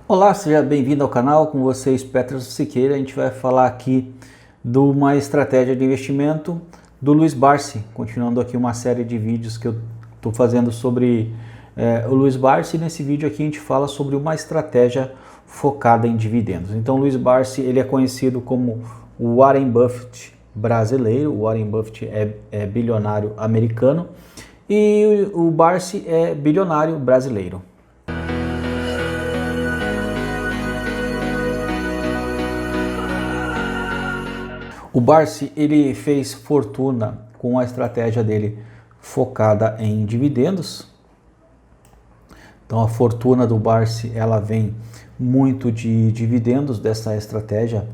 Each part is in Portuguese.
Olá, seja bem-vindo ao canal, com vocês Petros Siqueira. A gente vai falar aqui de uma estratégia de investimento do Luiz Barsi, continuando aqui uma série de vídeos que eu estou fazendo sobre o Luiz Barsi. Nesse vídeo aqui a gente fala sobre uma estratégia focada em dividendos. Então o Luiz Barsi ele é conhecido como o Warren Buffett brasileiro. O Warren Buffett é bilionário americano e o Barsi é bilionário brasileiro. O Barsi ele fez fortuna com a estratégia dele focada em dividendos. Então a fortuna do Barsi ela vem muito de dividendos dessa estratégia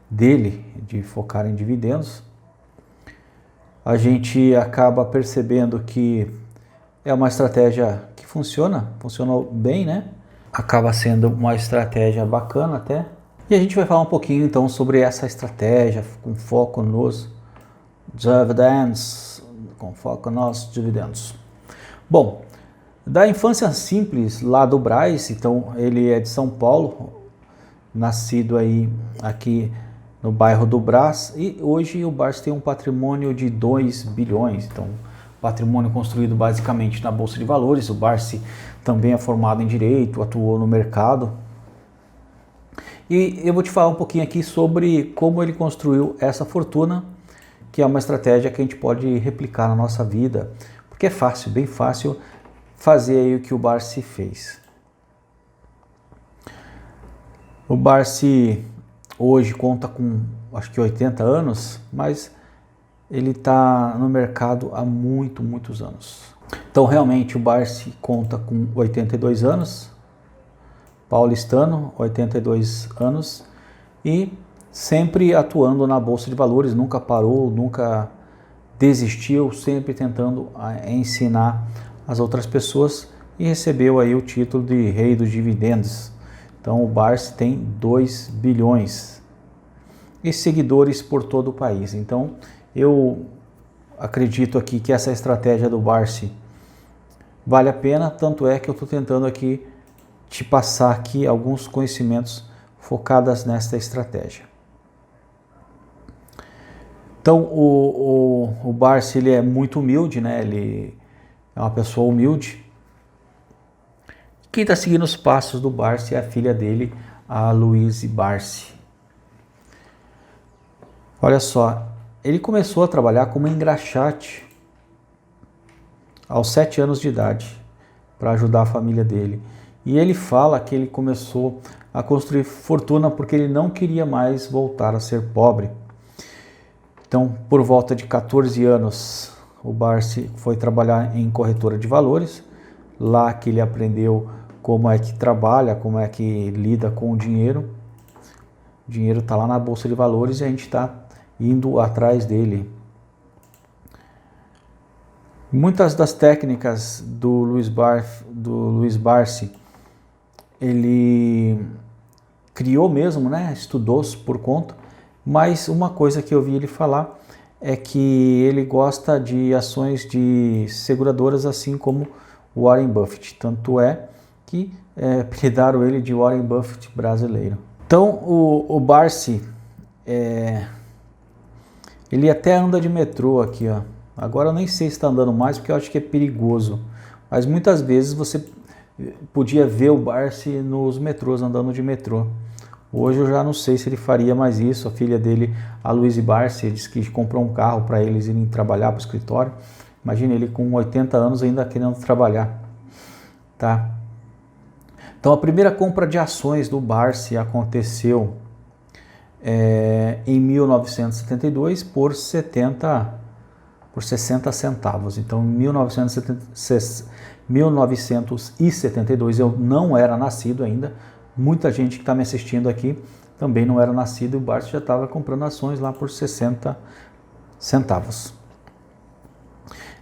dele de focar em dividendos. A gente acaba percebendo que é uma estratégia que funcionou bem, né? Acaba sendo uma estratégia bacana até. E a gente vai falar um pouquinho então sobre essa estratégia com foco nos dividendos, Bom, da infância simples lá do Brás, então ele é de São Paulo, nascido aí aqui no bairro do Brás, e hoje o Barsi tem um patrimônio de 2 bilhões, então patrimônio construído basicamente na Bolsa de Valores. O Barsi também é formado em Direito, atuou no mercado. E eu vou te falar um pouquinho aqui sobre como ele construiu essa fortuna, que é uma estratégia que a gente pode replicar na nossa vida, porque é fácil, bem fácil fazer aí o que o Barsi fez. O Barsi hoje conta com acho que 80 anos, mas ele está no mercado há muitos anos. Então realmente o Barsi conta com 82 anos, paulistano, 82 anos, e sempre atuando na Bolsa de Valores, nunca parou, nunca desistiu, sempre tentando ensinar as outras pessoas, e recebeu aí o título de rei dos dividendos. Então o Barsi tem 2 bilhões e seguidores por todo o país. Então eu acredito aqui que essa estratégia do Barsi vale a pena, tanto é que eu estou tentando aqui te passar aqui alguns conhecimentos focados nesta estratégia. Então o Barsi ele é muito humilde, né? Ele é uma pessoa humilde. Quem está seguindo os passos do Barsi é a filha dele, a Louise Barsi. Olha só, ele começou a trabalhar como engraxate aos 7 anos de idade para ajudar a família dele. E ele fala que ele começou a construir fortuna porque ele não queria mais voltar a ser pobre. Então, por volta de 14 anos, o Barsi foi trabalhar em corretora de valores. Lá que ele aprendeu como é que trabalha, como é que lida com o dinheiro. O dinheiro está lá na Bolsa de Valores e a gente está indo atrás dele. Muitas das técnicas do Luiz Barsi ele criou mesmo, né? Estudou por conta, mas uma coisa que eu vi ele falar é que ele gosta de ações de seguradoras assim como o Warren Buffett, tanto é que apelidaram ele de Warren Buffett brasileiro. Então o Barsi ele até anda de metrô aqui, ó. Agora eu nem sei se está andando mais porque eu acho que é perigoso, mas muitas vezes você podia ver o Barsi nos metrôs, andando de metrô. Hoje eu já não sei se ele faria mais isso. A filha dele, a Louise Barsi, disse que comprou um carro para eles irem trabalhar para o escritório. Imagina ele com 80 anos ainda querendo trabalhar, tá? Então a primeira compra de ações do Barsi aconteceu em 1972 por 60 centavos. Então em 1972 eu não era nascido ainda. Muita gente que está me assistindo aqui também não era nascido e o Barsi já estava comprando ações lá por 60 centavos.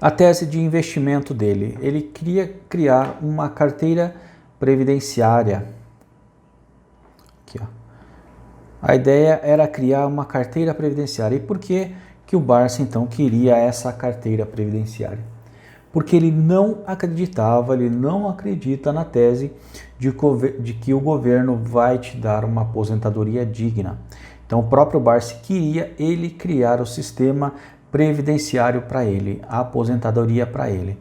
A tese de investimento dele, ele queria criar uma carteira previdenciária. Aqui, ó. A ideia era criar uma carteira previdenciária. E por que o Barsi então queria essa carteira previdenciária? porque ele não acreditava, ele não acredita na tese de que o governo vai te dar uma aposentadoria digna. Então o próprio Barsi queria ele criar o sistema previdenciário para ele, a aposentadoria para ele.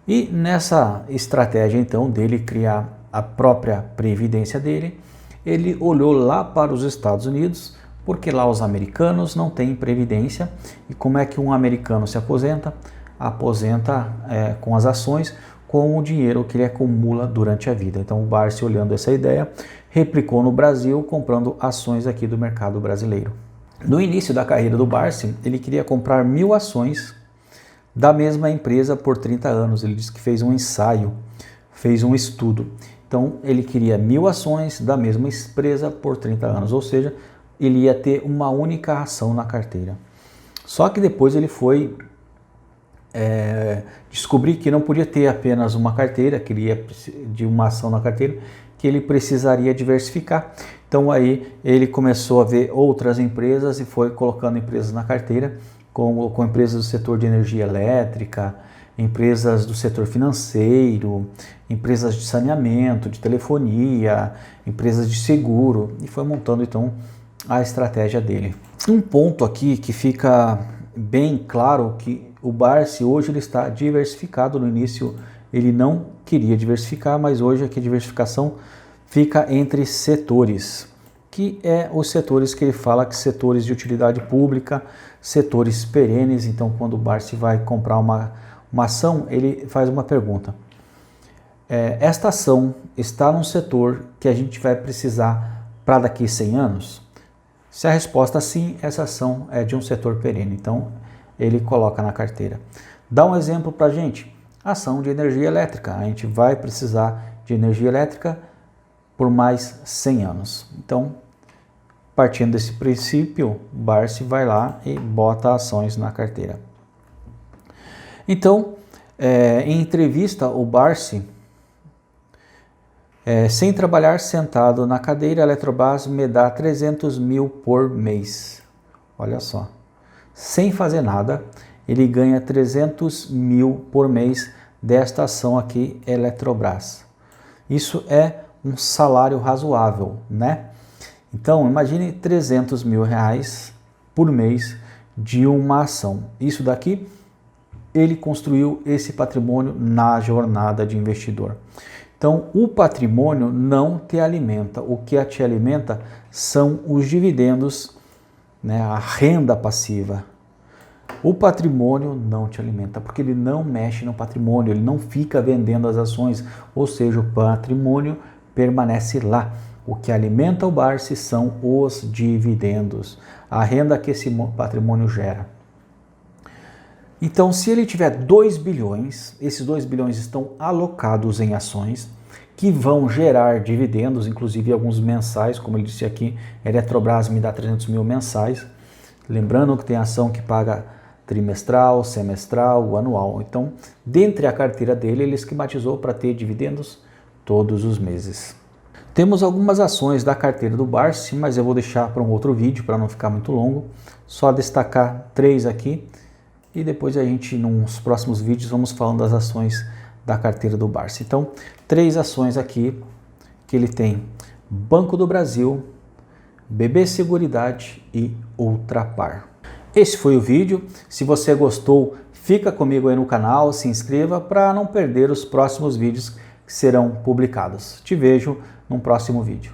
E nessa estratégia então dele criar a própria previdência dele, ele olhou lá para os Estados Unidos, porque lá os americanos não têm previdência. E como é que um americano se aposenta? Aposenta com as ações, com o dinheiro que ele acumula durante a vida. Então o Barsi, olhando essa ideia, replicou no Brasil, comprando ações aqui do mercado brasileiro. No início da carreira do Barsi, ele queria comprar 1000 ações da mesma empresa por 30 anos. Ele disse que fez um ensaio, fez um estudo. Então ele queria 1000 ações da mesma empresa por 30 anos, ou seja, ele ia ter uma única ação na carteira. Só que depois ele foi descobrir que não podia ter apenas uma carteira, que ele ia de uma ação na carteira, que ele precisaria diversificar. Então aí ele começou a ver outras empresas e foi colocando empresas na carteira, com empresas do setor de energia elétrica, empresas do setor financeiro, empresas de saneamento, de telefonia, empresas de seguro, e foi montando então a estratégia dele. Um ponto aqui que fica bem claro que o Barsi hoje ele está diversificado. No início ele não queria diversificar, mas hoje aqui a diversificação fica entre setores, que é os setores que ele fala que setores de utilidade pública, setores perenes. Então quando o Barsi vai comprar uma ação, ele faz uma pergunta: esta ação está num setor que a gente vai precisar para daqui 100 anos? Se a resposta é sim, essa ação é de um setor perene, então ele coloca na carteira. Dá um exemplo para a gente: ação de energia elétrica, a gente vai precisar de energia elétrica por mais 100 anos. Então, partindo desse princípio, o Barsi vai lá e bota ações na carteira. Então, em entrevista, o Barsi, sem trabalhar, sentado na cadeira, a Eletrobras me dá 300 mil por mês. Olha só, sem fazer nada, ele ganha 300 mil por mês desta ação aqui, Eletrobras. Isso é um salário razoável, né? Então, imagine 300 mil reais por mês de uma ação. Isso daqui, ele construiu esse patrimônio na jornada de investidor. Então, o patrimônio não te alimenta. O que te alimenta são os dividendos, né, a renda passiva. O patrimônio não te alimenta, porque ele não mexe no patrimônio, ele não fica vendendo as ações, ou seja, o patrimônio permanece lá. O que alimenta o Barsi são os dividendos, a renda que esse patrimônio gera. Então, se ele tiver 2 bilhões, esses 2 bilhões estão alocados em ações que vão gerar dividendos, inclusive alguns mensais, como ele disse aqui, Eletrobras me dá 300 mil mensais. Lembrando que tem ação que paga trimestral, semestral, anual. Então, dentre a carteira dele, ele esquematizou para ter dividendos todos os meses. Temos algumas ações da carteira do Barsi, mas eu vou deixar para um outro vídeo, para não ficar muito longo. Só destacar 3 aqui. E depois a gente, nos próximos vídeos, vamos falando das ações da carteira do Barsi. Então, 3 ações aqui que ele tem: Banco do Brasil, BB Seguridade e Ultrapar. Esse foi o vídeo. Se você gostou, fica comigo aí no canal, se inscreva para não perder os próximos vídeos que serão publicados. Te vejo num próximo vídeo.